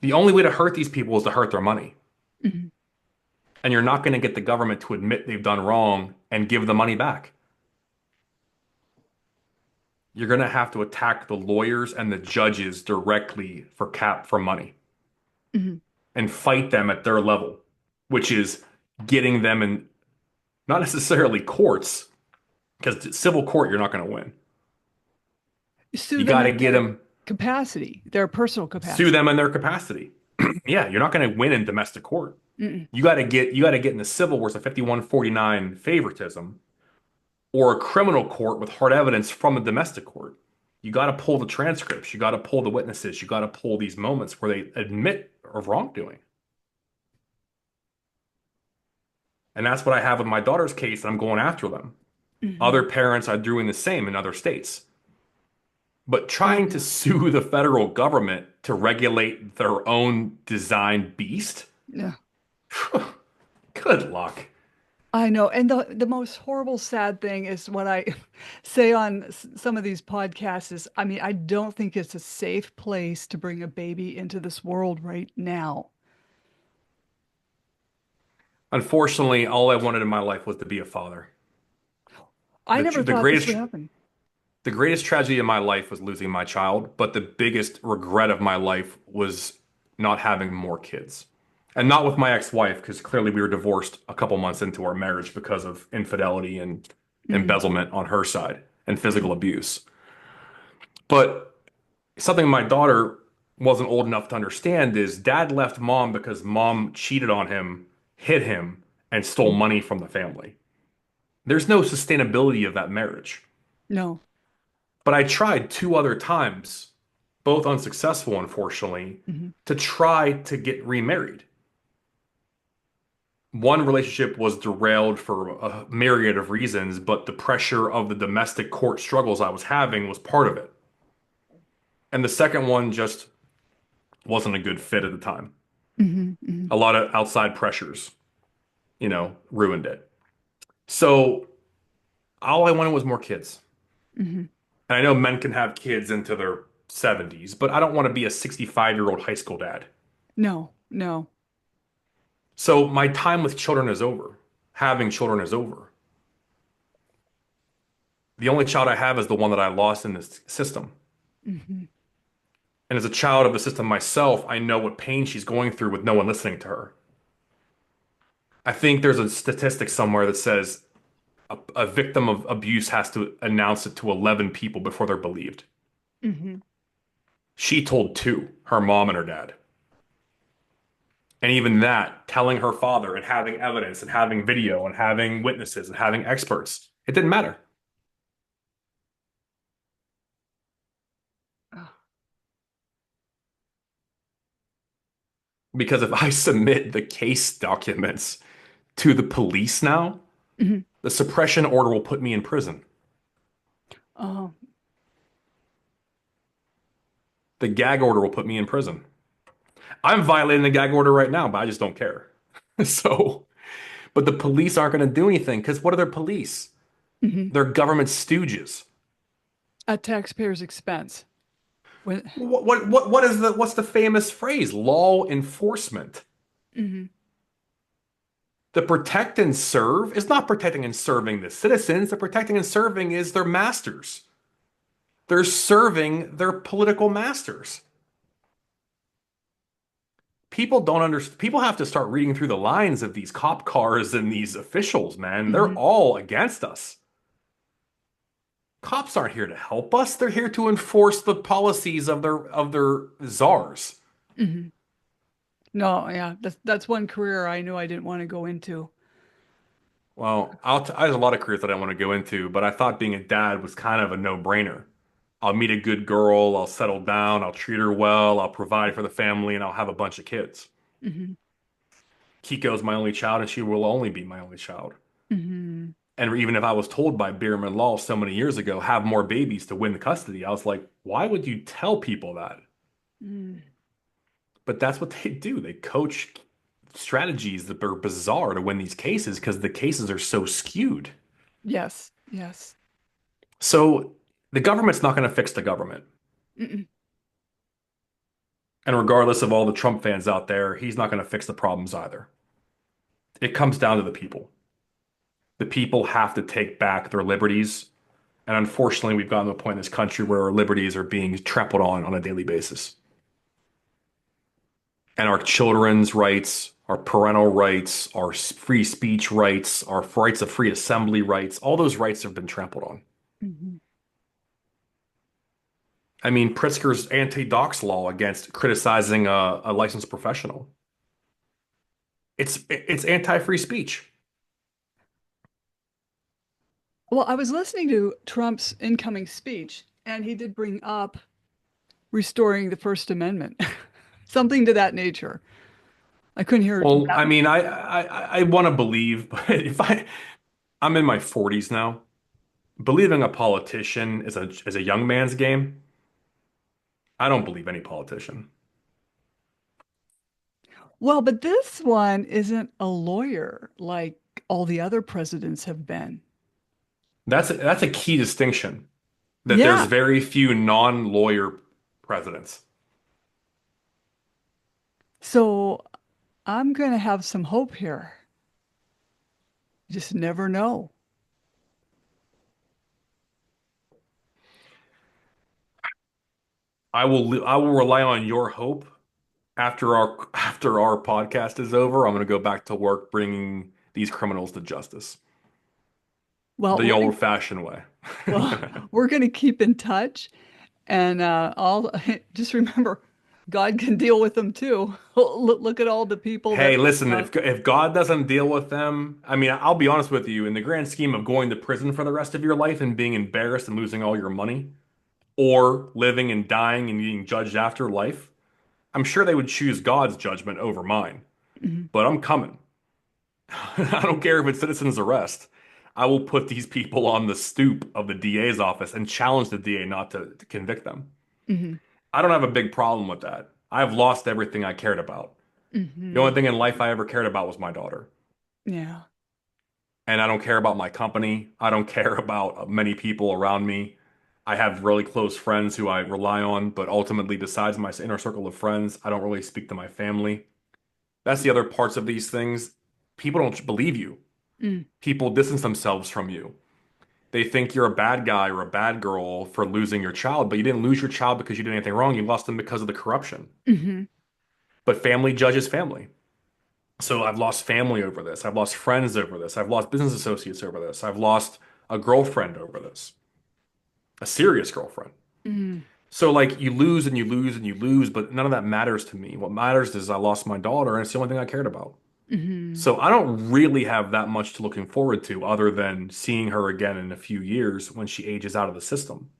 [SPEAKER 2] The only way to hurt these people is to hurt their money.
[SPEAKER 1] mhm.
[SPEAKER 2] And you're not going to get the government to admit they've done wrong and give the money back. You're going to have to attack the lawyers and the judges directly for money
[SPEAKER 1] Mhm.
[SPEAKER 2] and fight them at their level, which is getting them in not necessarily courts, because civil court you're not going to win.
[SPEAKER 1] Sue
[SPEAKER 2] You
[SPEAKER 1] them
[SPEAKER 2] got to
[SPEAKER 1] in
[SPEAKER 2] get
[SPEAKER 1] their
[SPEAKER 2] them,
[SPEAKER 1] capacity, their personal
[SPEAKER 2] sue
[SPEAKER 1] capacity.
[SPEAKER 2] them in their capacity. Yeah, you're not going to win in domestic court.
[SPEAKER 1] Mm-mm.
[SPEAKER 2] You got to get in the civil where it's a 51-49 favoritism, or a criminal court with hard evidence from a domestic court. You got to pull the transcripts, you got to pull the witnesses, you got to pull these moments where they admit of wrongdoing. And that's what I have with my daughter's case, and I'm going after them. Other
[SPEAKER 1] Mhm.
[SPEAKER 2] parents are doing the same in other states. But
[SPEAKER 1] Oh,
[SPEAKER 2] trying to
[SPEAKER 1] yeah.
[SPEAKER 2] sue the federal government to regulate their own design beast?
[SPEAKER 1] Yeah.
[SPEAKER 2] Good luck.
[SPEAKER 1] I know. And the most horrible, sad thing is what I say on some of these podcasts is, I mean, I don't think it's a safe place to bring a baby into this world right now.
[SPEAKER 2] Unfortunately, all I wanted in my life was to be a father.
[SPEAKER 1] I
[SPEAKER 2] The,
[SPEAKER 1] never
[SPEAKER 2] the
[SPEAKER 1] thought this would
[SPEAKER 2] greatest
[SPEAKER 1] happen.
[SPEAKER 2] The greatest tragedy of my life was losing my child, but the biggest regret of my life was not having more kids. And not with my ex-wife, because clearly we were divorced a couple months into our marriage because of infidelity and
[SPEAKER 1] Mhm.
[SPEAKER 2] embezzlement on her side and physical
[SPEAKER 1] Mhm.
[SPEAKER 2] abuse. But something my daughter wasn't old enough to understand is dad left mom because mom cheated on him, hit him, and stole
[SPEAKER 1] Mhm.
[SPEAKER 2] money from the family. There's no sustainability of that marriage.
[SPEAKER 1] No.
[SPEAKER 2] But I tried two other times, both unsuccessful, unfortunately,
[SPEAKER 1] Mhm.
[SPEAKER 2] to try to get remarried. One relationship was derailed for a myriad of reasons, but the pressure of the domestic court struggles I was having was part of it. And the second one just wasn't a good fit at the time.
[SPEAKER 1] Mhm. Mhm.
[SPEAKER 2] A lot of outside pressures, ruined it. So all I wanted was more kids.
[SPEAKER 1] Mhm.
[SPEAKER 2] And I know men can have kids into their 70s, but I don't want to be a 65-year-old high school dad.
[SPEAKER 1] No. No.
[SPEAKER 2] So my time with children is over. Having children is over. The only child I have is the one that I lost in this system.
[SPEAKER 1] Mhm.
[SPEAKER 2] And as a child of the system myself, I know what pain she's going through with no one listening to her. I think there's a statistic somewhere that says a victim of abuse has to announce it to 11 people before they're believed.
[SPEAKER 1] Mhm.
[SPEAKER 2] She told two, her mom and her dad. And even that, telling her father and having evidence and having video and having witnesses and having experts, it didn't matter.
[SPEAKER 1] Ah.
[SPEAKER 2] Because if I submit the case documents to the police now,
[SPEAKER 1] Mhm.
[SPEAKER 2] the suppression order will put me in prison.
[SPEAKER 1] Oh.
[SPEAKER 2] The gag order will put me in prison. I'm violating the gag order right now, but I just don't care. So, but the police aren't going to do anything because what are their police?
[SPEAKER 1] Mhm.
[SPEAKER 2] They're government stooges.
[SPEAKER 1] At taxpayers' expense. When.
[SPEAKER 2] What's the famous phrase? Law enforcement.
[SPEAKER 1] Mhm.
[SPEAKER 2] The protect and serve is not protecting and serving the citizens. The protecting and serving is their masters. They're serving their political masters. People don't understand. People have to start reading through the lines of these cop cars and these officials, man. They're
[SPEAKER 1] Mhm.
[SPEAKER 2] all against us. Cops aren't here to help us. They're here to enforce the policies of their czars.
[SPEAKER 1] Mhm. No, yeah, that's one career I knew I didn't want to go into.
[SPEAKER 2] Well, there's a lot of careers that I want to go into, but I thought being a dad was kind of a no-brainer. I'll meet a good girl, I'll settle down, I'll treat her well, I'll provide for the family, and I'll have a bunch of kids.
[SPEAKER 1] Hmm.
[SPEAKER 2] Kiko's my only child, and she will only be my only child.
[SPEAKER 1] Hmm.
[SPEAKER 2] And even if I was told by Bierman Law so many years ago, have more babies to win the custody, I was like, why would you tell people that?
[SPEAKER 1] Mm.
[SPEAKER 2] But that's what they do. They coach strategies that are bizarre to win these cases because the cases are so skewed.
[SPEAKER 1] Yes, yes.
[SPEAKER 2] So the government's not going to fix the government.
[SPEAKER 1] Mm-mm.
[SPEAKER 2] And regardless of all the Trump fans out there, he's not going to fix the problems either. It comes down to the people. The people have to take back their liberties. And unfortunately, we've gotten to a point in this country where our liberties are being trampled on a daily basis. And our children's rights, our parental rights, our free speech rights, our rights of free assembly rights, all those rights have been trampled on.
[SPEAKER 1] Mhm.
[SPEAKER 2] I mean, Pritzker's anti-dox law against criticizing a licensed professional. It's anti-free speech.
[SPEAKER 1] Well, I was listening to Trump's incoming speech, and he did bring up restoring the First Amendment, something to that nature. I couldn't hear
[SPEAKER 2] Well,
[SPEAKER 1] that.
[SPEAKER 2] I mean, I want to believe, but if I'm in my 40s now, believing a politician is a young man's game. I don't believe any politician.
[SPEAKER 1] Well, but this one isn't a lawyer like all the other presidents have been.
[SPEAKER 2] That's a key distinction that there's
[SPEAKER 1] Yeah.
[SPEAKER 2] very few non-lawyer presidents.
[SPEAKER 1] So I'm going to have some hope here. You just never know.
[SPEAKER 2] I will rely on your hope after our podcast is over. I'm going to go back to work bringing these criminals to justice
[SPEAKER 1] Well,
[SPEAKER 2] the
[SPEAKER 1] we're
[SPEAKER 2] old-fashioned way.
[SPEAKER 1] well, we're going to keep in touch, and I'll just remember, God can deal with them too. Look at all the people that.
[SPEAKER 2] Hey, listen,
[SPEAKER 1] Uh,
[SPEAKER 2] if God doesn't deal with them, I mean, I'll be honest with you, in the grand scheme of going to prison for the rest of your life and being embarrassed and losing all your money, or living and dying and being judged after life, I'm sure they would choose God's judgment over mine.
[SPEAKER 1] mhm,
[SPEAKER 2] But I'm coming. I don't care if it's citizen's arrest. I will put these people on the stoop of the DA's office and challenge the DA not to convict them.
[SPEAKER 1] mhm,
[SPEAKER 2] I don't have a big problem with that. I've lost everything I cared about. The only
[SPEAKER 1] mhm.
[SPEAKER 2] thing in life I ever cared about was my daughter.
[SPEAKER 1] Yeah.
[SPEAKER 2] And I don't care about my company. I don't care about many people around me. I have really close friends who I rely on, but ultimately, besides my inner circle of friends, I don't really speak to my family. That's the other parts of these things. People don't believe you.
[SPEAKER 1] Mm,
[SPEAKER 2] People distance themselves from you. They think you're a bad guy or a bad girl for losing your child, but you didn't lose your child because you did anything wrong. You lost them because of the corruption.
[SPEAKER 1] mhm,
[SPEAKER 2] But family judges family. So I've lost family over this. I've lost friends over this. I've lost business associates over this. I've lost a girlfriend over this, a serious girlfriend.
[SPEAKER 1] mhm,
[SPEAKER 2] So like you lose and you lose and you lose, but none of that matters to me. What matters is I lost my daughter, and it's the only thing I cared about.
[SPEAKER 1] mhm.
[SPEAKER 2] So I don't really have that much to looking forward to other than seeing her again in a few years when she ages out of the system.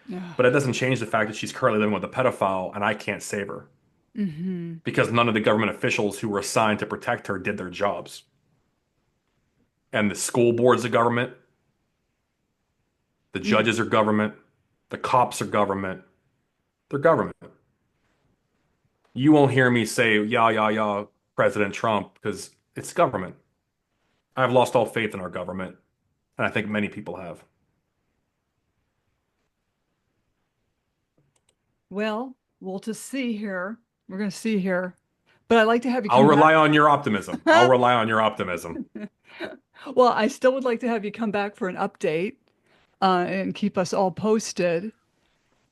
[SPEAKER 1] Yeah.
[SPEAKER 2] But it doesn't change the fact that she's currently living with a pedophile and I can't save her
[SPEAKER 1] Mhm,
[SPEAKER 2] because none of the government officials who were assigned to protect her did their jobs. And the school boards of government, the
[SPEAKER 1] mhm.
[SPEAKER 2] judges are government, the cops are government, they're government. You won't hear me say, yeah, yeah, yeah, President Trump, because it's government. I've lost all faith in our government, and I think many people have.
[SPEAKER 1] Well, we'll just see here. We're going to see here. But I'd like to have you
[SPEAKER 2] I'll
[SPEAKER 1] come back.
[SPEAKER 2] rely on your optimism. I'll rely on your optimism.
[SPEAKER 1] Well, I still would like to have you come back for an update and keep us all posted.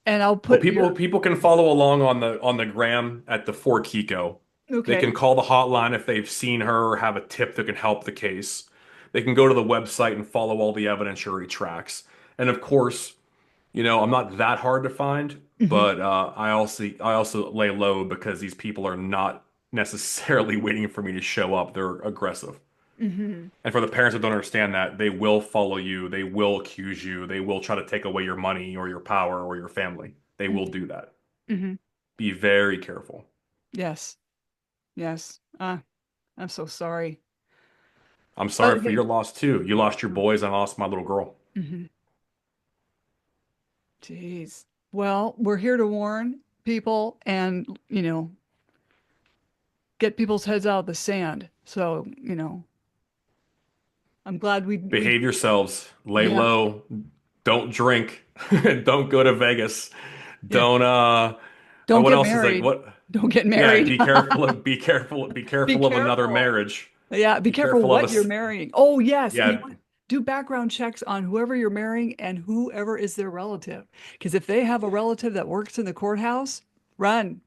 [SPEAKER 1] And I'll
[SPEAKER 2] Well,
[SPEAKER 1] put
[SPEAKER 2] people
[SPEAKER 1] your,
[SPEAKER 2] people can follow along on the gram at the 4 Kiko. They can
[SPEAKER 1] okay.
[SPEAKER 2] call the hotline if they've seen her or have a tip that can help the case. They can go to the website and follow all the evidentiary tracks. And of course, I'm not that hard to find,
[SPEAKER 1] Hmm.
[SPEAKER 2] but I also lay low because these people are not necessarily waiting for me to show up. They're aggressive.
[SPEAKER 1] Hmm.
[SPEAKER 2] And for the parents that don't understand that, they will follow you, they will accuse you, they will try to take away your money or your power or your family. They will do that.
[SPEAKER 1] Hmm.
[SPEAKER 2] Be very careful.
[SPEAKER 1] Yes. Yes. I'm so sorry.
[SPEAKER 2] I'm sorry
[SPEAKER 1] But
[SPEAKER 2] for your
[SPEAKER 1] hey,
[SPEAKER 2] loss too. You lost your boys, I lost my little girl.
[SPEAKER 1] mhm, geez. Well, we're here to warn people and, get people's heads out of the sand. So, I'm glad we
[SPEAKER 2] Behave yourselves, lay
[SPEAKER 1] yeah,
[SPEAKER 2] low, don't drink, don't go to Vegas,
[SPEAKER 1] yeah.
[SPEAKER 2] don't
[SPEAKER 1] Don't
[SPEAKER 2] what
[SPEAKER 1] get
[SPEAKER 2] else is like
[SPEAKER 1] married.
[SPEAKER 2] what
[SPEAKER 1] Don't get
[SPEAKER 2] yeah,
[SPEAKER 1] married.
[SPEAKER 2] be
[SPEAKER 1] Be
[SPEAKER 2] careful of another
[SPEAKER 1] careful.
[SPEAKER 2] marriage.
[SPEAKER 1] Yeah, be
[SPEAKER 2] Be
[SPEAKER 1] careful
[SPEAKER 2] careful of
[SPEAKER 1] what you're
[SPEAKER 2] us.
[SPEAKER 1] marrying. Oh, yes. You know
[SPEAKER 2] Yeah,
[SPEAKER 1] what? Do background checks on whoever you're marrying and whoever is their relative. Because if they have a relative that works in the courthouse, run,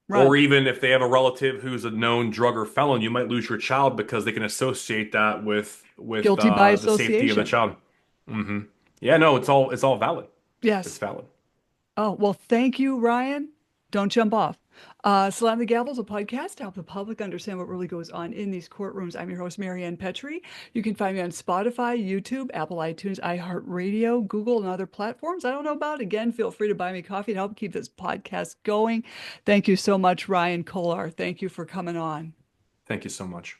[SPEAKER 2] or
[SPEAKER 1] run.
[SPEAKER 2] even if they have a relative who's a known drug or felon, you might lose your child because they can associate that with
[SPEAKER 1] Guilty by
[SPEAKER 2] the safety of the
[SPEAKER 1] association.
[SPEAKER 2] child. Hmm. Yeah, no, it's all valid. It's
[SPEAKER 1] Yes.
[SPEAKER 2] valid.
[SPEAKER 1] Oh, well, thank you, Ryan. Don't jump off. Slam the Gavel is a podcast to help the public understand what really goes on in these courtrooms. I'm your host, Marianne Petrie. You can find me on Spotify, YouTube, Apple iTunes, iHeartRadio, Google, and other platforms I don't know about. Again, feel free to buy me coffee to help keep this podcast going. Thank you so much, Ryan Kolar. Thank you for coming on.
[SPEAKER 2] Thank you so much.